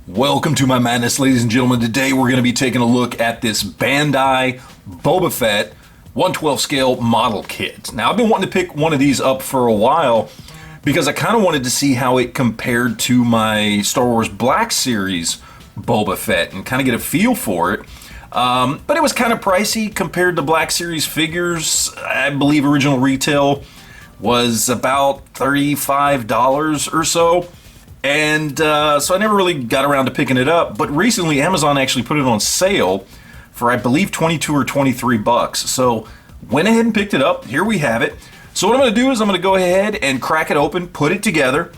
Welcome to my madness, ladies and gentlemen. Today we're going to be taking a look at this Bandai Boba Fett 112 scale model kit. Now I've been wanting to pick one of these up for a while because I kind of wanted to see how it compared to my Star Wars Black Series Boba Fett and kind of get a feel for it. But it was kind of pricey compared to Black Series figures. I believe original retail was about $35 or so. And so I never really got around to picking it up, but recently Amazon actually put it on sale for I believe 22 or 23 bucks. So went ahead and picked it up. Here we have it. So what I'm going to do is I'm going to go ahead and crack it open, put it together,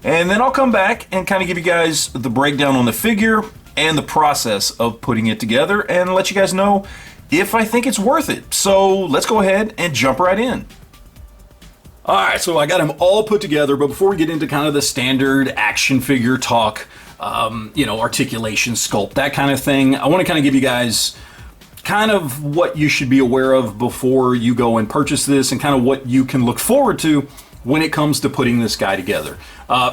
and then I'll come back and kind of give you guys the breakdown on the figure and the process of putting it together and let you guys know if I think it's worth it. So let's go ahead and jump right in. All right, so I got them all put together, but before we get into kind of the standard action figure talk, articulation, sculpt, that kind of thing, I want to kind of give you guys kind of what you should be aware of before you go and purchase this and kind of what you can look forward to when it comes to putting this guy together.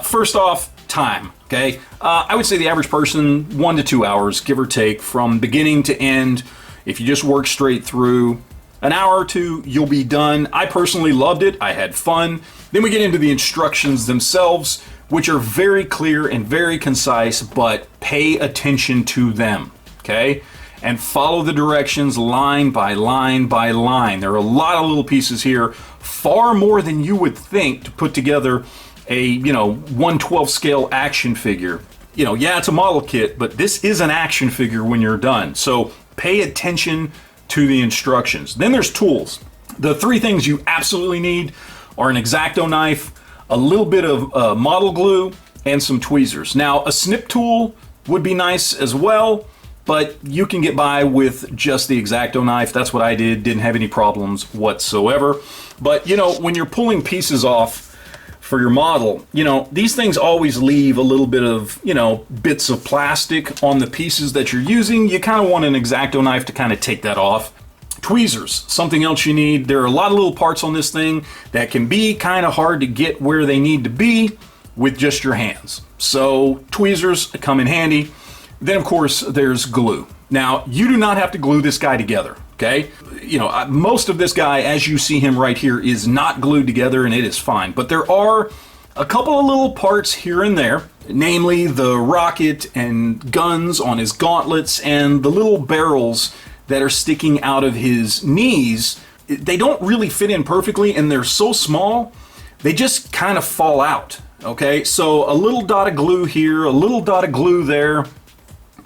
First off, time, okay? I would say the average person, 1 to 2 hours, give or take, from beginning to end. If you just work straight through, an hour or two, you'll be done. I personally loved it. I had fun. Then we get into the instructions themselves, which are very clear and very concise, but pay attention to them, okay? And follow the directions line by line by line. There are a lot of little pieces here, far more than you would think to put together a, 112 scale action figure. Yeah, it's a model kit, but this is an action figure when you're done. So pay attention to the instructions. Then there's tools. The three things you absolutely need are an X-Acto knife, a little bit of model glue, and some tweezers. Now, a snip tool would be nice as well, but you can get by with just the X-Acto knife. That's what I did. Didn't have any problems whatsoever. But, when you're pulling pieces off for your model, these things always leave a little bit of, bits of plastic on the pieces that you're using. You kind of want an X-Acto knife to kind of take that off. Tweezers, something else you need. There are a lot of little parts on this thing that can be kind of hard to get where they need to be with just your hands. So tweezers come in handy. Then of course there's glue. Now you do not have to glue this guy together. Okay, most of this guy, as you see him right here, is not glued together, and it is fine. But there are a couple of little parts here and there, namely the rocket and guns on his gauntlets and the little barrels that are sticking out of his knees. They don't really fit in perfectly, and they're so small, they just kind of fall out. Okay, so a little dot of glue here, a little dot of glue there.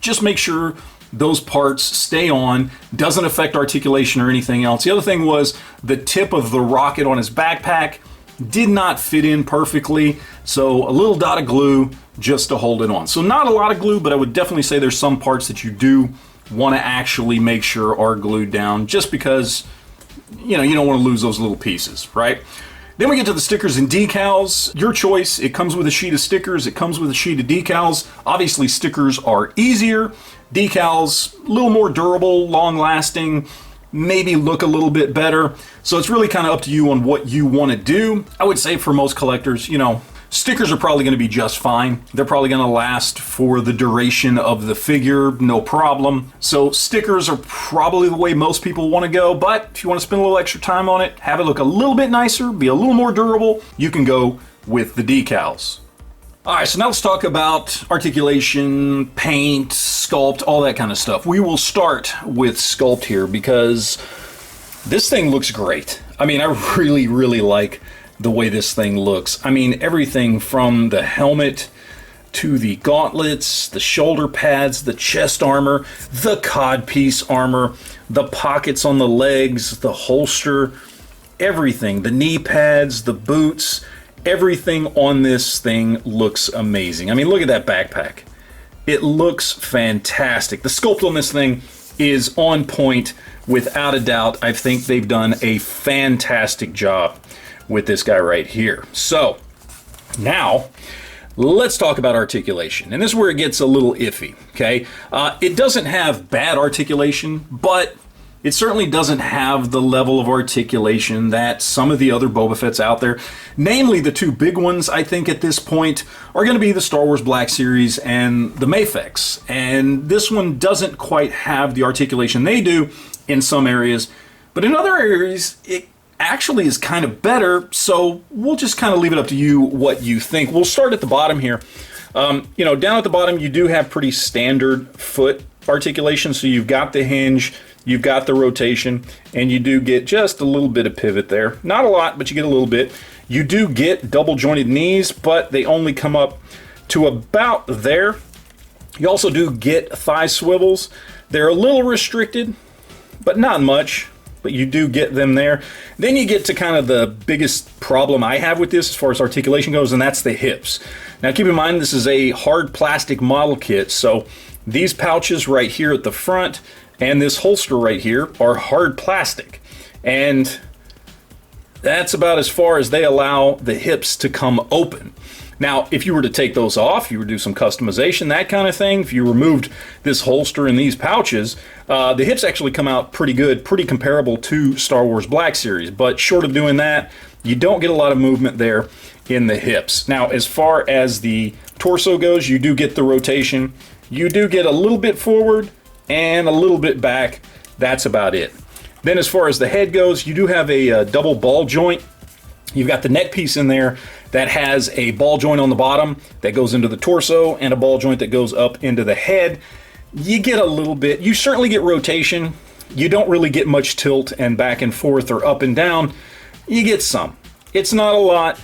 Just make sure those parts stay on, doesn't affect articulation or anything else. The other thing was the tip of the rocket on his backpack did not fit in perfectly, so a little dot of glue just to hold it on. So not a lot of glue, but I would definitely say there's some parts that you do want to actually make sure are glued down, just because you don't want to lose those little pieces, right? Then we get to the stickers and decals. Your choice. It comes with a sheet of stickers. It comes with a sheet of decals. Obviously, stickers are easier. Decals, a little more durable, long-lasting, maybe look a little bit better. So it's really kind of up to you on what you want to do. I would say for most collectors, stickers are probably going to be just fine. They're probably going to last for the duration of the figure, no problem. So stickers are probably the way most people want to go, but if you want to spend a little extra time on it, have it look a little bit nicer, be a little more durable, you can go with the decals. All right, so now let's talk about articulation, paint, sculpt, all that kind of stuff. We will start with sculpt here because this thing looks great. I mean, I really, really like the way this thing looks. I mean, everything from the helmet to the gauntlets, the shoulder pads, the chest armor, the codpiece armor, the pockets on the legs, the holster, everything, the knee pads, the boots. Everything on this thing looks amazing. I mean, look at that backpack. It looks fantastic. The sculpt on this thing is on point without a doubt. I think they've done a fantastic job with this guy right here. So now let's talk about articulation. And this is where it gets a little iffy, okay? It doesn't have bad articulation, but It certainly doesn't have the level of articulation that some of the other Boba Fett's out there. Namely, the two big ones, I think, at this point are going to be the Star Wars Black Series and the Mafex. And this one doesn't quite have the articulation they do in some areas, but in other areas, it actually is kind of better. So we'll just kind of leave it up to you what you think. We'll start at the bottom here. You know, down at the bottom, you do have pretty standard foot articulation. So you've got the hinge, you've got the rotation, and you do get just a little bit of pivot there. Not a lot, but you get a little bit. You do get double jointed knees, but they only come up to about there. You also do get thigh swivels. They're a little restricted, but not much, but you do get them there. Then you get to kind of the biggest problem I have with this as far as articulation goes, and that's the hips. Now keep in mind, this is a hard plastic model kit, so these pouches right here at the front and this holster right here are hard plastic. And that's about as far as they allow the hips to come open. Now, if you were to take those off, you were to do some customization, that kind of thing, if you removed this holster and these pouches, the hips actually come out pretty good, pretty comparable to Star Wars Black Series. But short of doing that, you don't get a lot of movement there in the hips. Now, as far as the torso goes, you do get the rotation. You do get a little bit forward and a little bit back. That's about it. Then as far as the head goes, you do have a double ball joint. You've got the neck piece in there that has a ball joint on the bottom that goes into the torso and a ball joint that goes up into the head. You get a little bit, you certainly get rotation. You don't really get much tilt and back and forth or up and down. You get some. It's not a lot.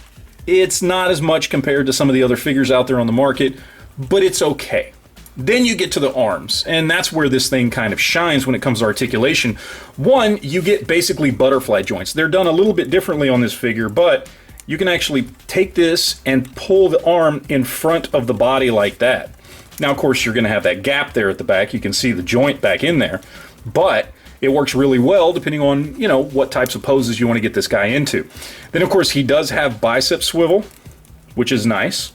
It's not as much compared to some of the other figures out there on the market, but it's okay. Then you get to the arms, and that's where this thing kind of shines when it comes to articulation. One, you get basically butterfly joints. They're done a little bit differently on this figure, but you can actually take this and pull the arm in front of the body like that. Now, of course, you're going to have that gap there at the back. You can see the joint back in there, but it works really well depending on, you know, what types of poses you want to get this guy into. Then, of course, he does have bicep swivel, which is nice.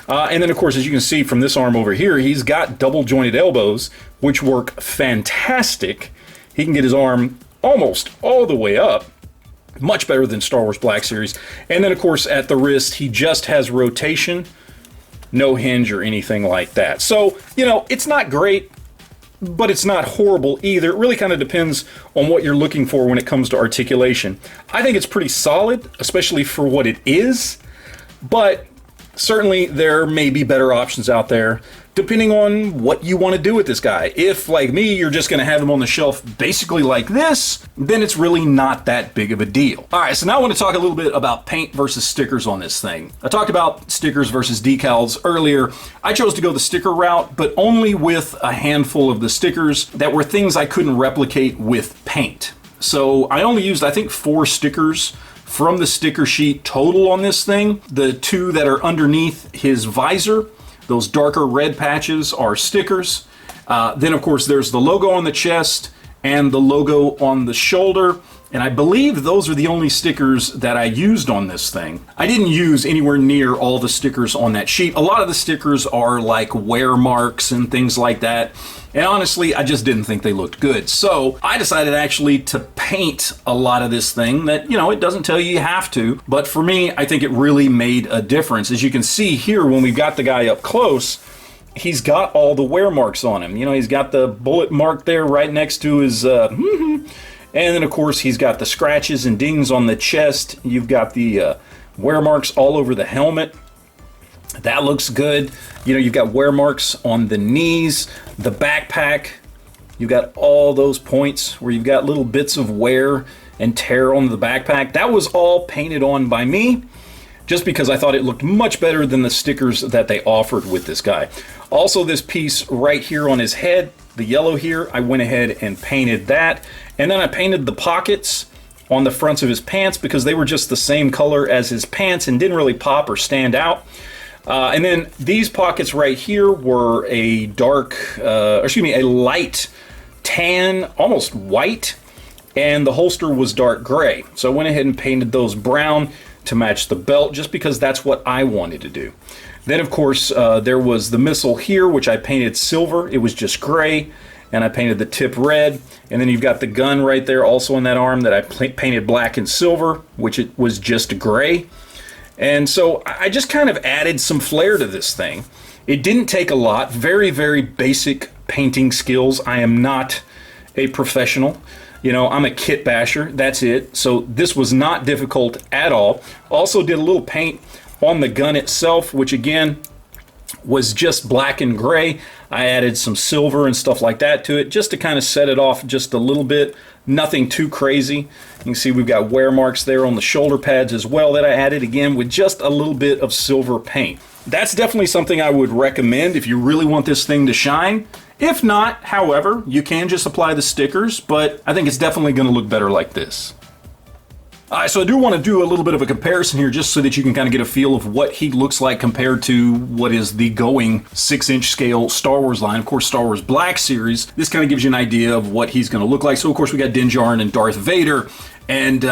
And then, of course, as you can see from this arm over here, he's got double jointed elbows, which work fantastic. He can get his arm almost all the way up. Much better than Star Wars Black Series. And then, of course, at the wrist, he just has rotation, no hinge or anything like that. So, you know, it's not great, but it's not horrible either. It really kind of depends on what you're looking for when it comes to articulation. I think it's pretty solid, especially for what it is, but certainly there may be better options out there depending on what you want to do with this guy. If, like me, you're just going to have him on the shelf basically like this, then it's really not that big of a deal. All right, so now I want to talk a little bit about paint versus stickers on this thing. I talked about stickers versus decals earlier. I chose to go the sticker route, but only with a handful of the stickers that were things I couldn't replicate with paint. So I only used, I think, 4 stickers from the sticker sheet total on this thing. The 2 that are underneath his visor, those darker red patches, are stickers. Then, of course, there's the logo on the chest and the logo on the shoulder. And I believe those are the only stickers that I used on this thing. I didn't use anywhere near all the stickers on that sheet. A lot of the stickers are like wear marks and things like that. And honestly, I just didn't think they looked good. So I decided actually to paint a lot of this thing that, you know, it doesn't tell you have to. But for me, I think it really made a difference. As you can see here, when we've got the guy up close, he's got all the wear marks on him. You know, he's got the bullet mark there right next to his... And then, of course, he's got the scratches and dings on the chest. You've got the wear marks all over the helmet. That looks good. You know, you've got wear marks on the knees, the backpack. You've got all those points where you've got little bits of wear and tear on the backpack. That was all painted on by me, just because I thought it looked much better than the stickers that they offered with this guy. Also, this piece right here on his head, the yellow here, I went ahead and painted that. And then I painted the pockets on the fronts of his pants because they were just the same color as his pants and didn't really pop or stand out. And then these pockets right here were a a light tan, almost white, and the holster was dark gray. So I went ahead and painted those brown to match the belt just because that's what I wanted to do. Then, of course, there was the missile here, which I painted silver. It was just gray. and I painted the tip red. And then you've got the gun right there also on that arm that I painted black and silver, which it was just gray. And so I just kind of added some flair to this thing. It didn't take a lot. Very, very basic painting skills. I am not a professional. You know, I'm a kit basher. That's it. So this was not difficult at all. Also did a little paint on the gun itself, which again was just black and gray. I added some silver and stuff like that to it just to kind of set it off just a little bit. Nothing too crazy. You can see we've got wear marks there on the shoulder pads as well that I added again with just a little bit of silver paint. That's definitely something I would recommend if you really want this thing to shine. If not, however, you can just apply the stickers, but I think it's definitely going to look better like this. So I do want to do a little bit of a comparison here just so that you can kind of get a feel of what he looks like compared to what is the going 6-inch scale Star Wars line. Of course, Star Wars Black Series. This kind of gives you an idea of what he's going to look like. So, of course, we got Din Djarin and Darth Vader. And,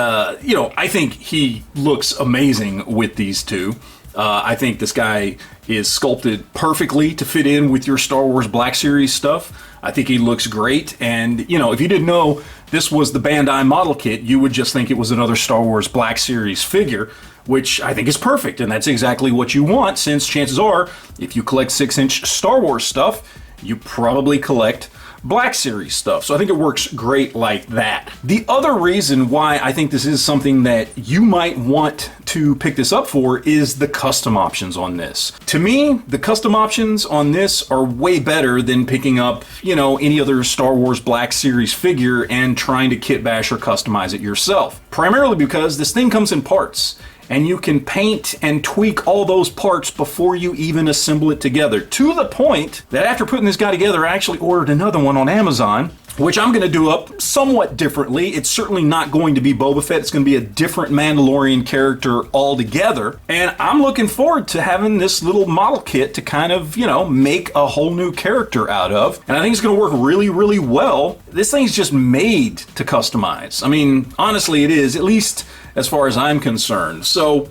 you know, I think he looks amazing with these two. I think this guy is sculpted perfectly to fit in with your Star Wars Black Series stuff. I think he looks great. And, you know, if you didn't know this was the Bandai model kit, you would just think it was another Star Wars Black Series figure, which I think is perfect. And that's exactly what you want, since chances are, if you collect 6-inch Star Wars stuff, you probably collect Black Series stuff. So I think it works great like that. The other reason why I think this is something that you might want to pick this up for is the custom options on this. To me, the custom options on this are way better than picking up, you know, any other Star Wars Black Series figure and trying to kit bash or customize it yourself. Primarily because this thing comes in parts, and you can paint and tweak all those parts before you even assemble it together. To the point that after putting this guy together, I actually ordered another one on Amazon, which I'm gonna do up somewhat differently. It's certainly not going to be Boba Fett. It's gonna be a different Mandalorian character altogether. And I'm looking forward to having this little model kit to kind of, you know, make a whole new character out of. And I think it's gonna work really, really well. This thing's just made to customize. I mean, honestly, it is, at least as far as I'm concerned. So,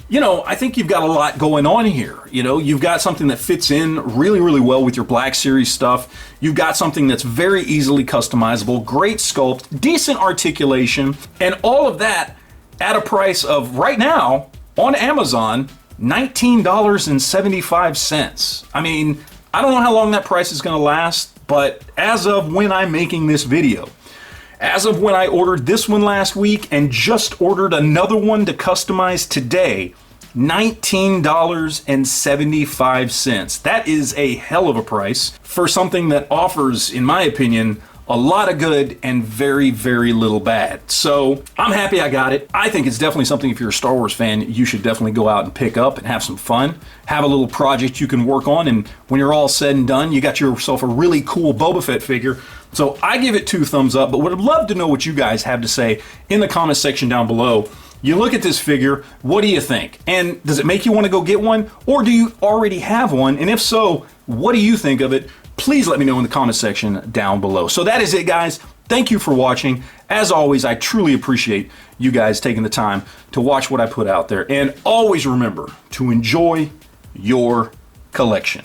you know, I think you've got a lot going on here. You know, you've got something that fits in really, really well with your Black Series stuff. You've got something that's very easily customizable, great sculpt, decent articulation, and all of that at a price of, right now, on Amazon, $19.75. I mean, I don't know how long that price is gonna last, but as of when I'm making this video, as of when I ordered this one last week and just ordered another one to customize today, $19.75. That is a hell of a price for something that offers, in my opinion, a lot of good and very, very little bad. So I'm happy I got it. I think it's definitely something, if you're a Star Wars fan, you should definitely go out and pick up and have some fun. Have a little project you can work on, and when you're all said and done, you got yourself a really cool Boba Fett figure. So I give it 2 thumbs up, but would love to know what you guys have to say in the comment section down below. You look at this figure, what do you think? And does it make you want to go get one? Or do you already have one? And if so, what do you think of it? Please let me know in the comment section down below. So that is it, guys. Thank you for watching. As always, I truly appreciate you guys taking the time to watch what I put out there. And always remember to enjoy your collection.